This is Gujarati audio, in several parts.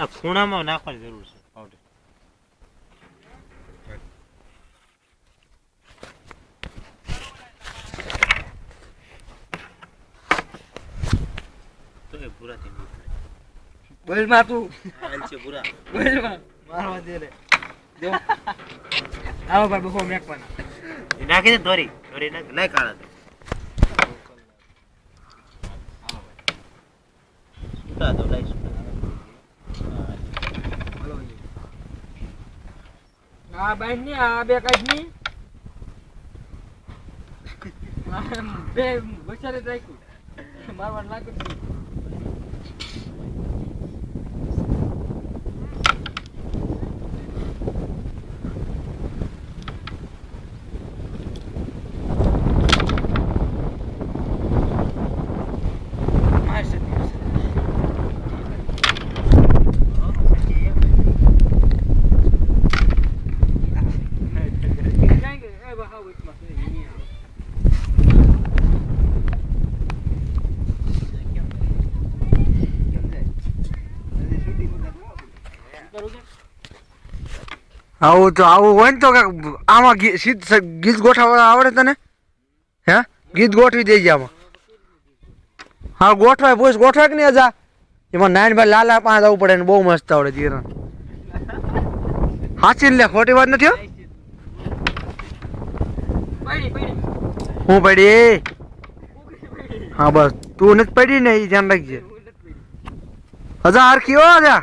આ ખૂણામાં નાખવાની જરૂર છે પાવડર. તો એ પૂરા થઈ ગયું. બોલ માં તું હાલ છે પૂરા. બોલ માં મારવા દે રે જો આવો ભાઈ બહુ મેકવાના એ નાખી દે દોરી નાખ લઈ કાઢા તો. સુટા તો લઈ સુટા. આ બાઈન ની આ બે કાઢ ની બે બચારે રાખ્યું મારવા લાગે છે. આવું તો આવું હોય ને તો આમાં ગીત ગોઠવવા આવડે તને? હે ગીત ગોઠવી દેજે આમાં. હા ગોઠવાય પૂછ ગોઠવાય કે નહીં હજા એમાં નાનભાઈ લાલા પાંચ આવવું પડે ને બહુ મસ્ત આવડે જીરણ. હાચી લે ખોટી વાત નથી. હું પડી હા બસ તું નથી પડી ને એ ધ્યાન રાખજે. હજા હરખી હો હજા.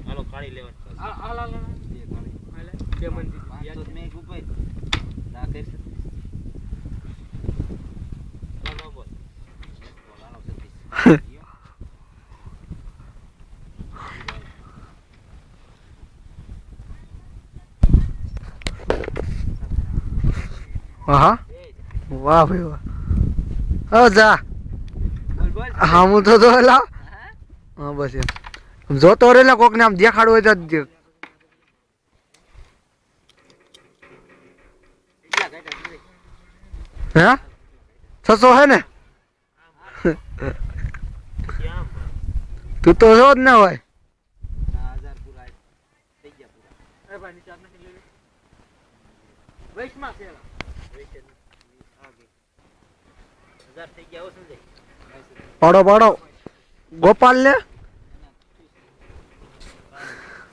હાલો કાઢી હા વાહ ભાઈ વાહ. હા જા હા હું તો લાવ હા બસ એમ જોતો રેલા કોક ને આમ દેખાડવું હોય તો હે 600 હે ને તું તો જો જ ના હોય. પાડો પાડો ગોપાલ ને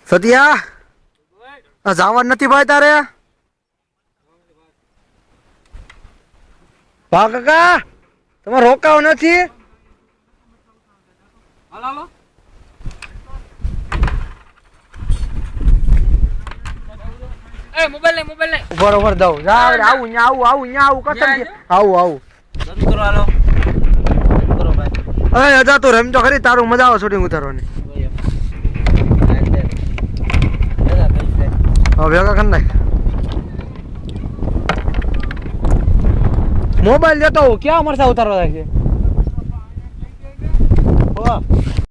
સતિયા જવાનું નથી ભાઈ તારે? ભા કાકા તમારે રોકાવ નથી? ઉભર ઉભર દઉં આવું કસમ આવું હજા તું રમતો ખરી તારું મજા આવે શૂટિંગ ઉતારવાની. ભેગા કરી નાખ. મોબાઈલ લેતો ક્યાં મરસા ઉતારવા થાય છે.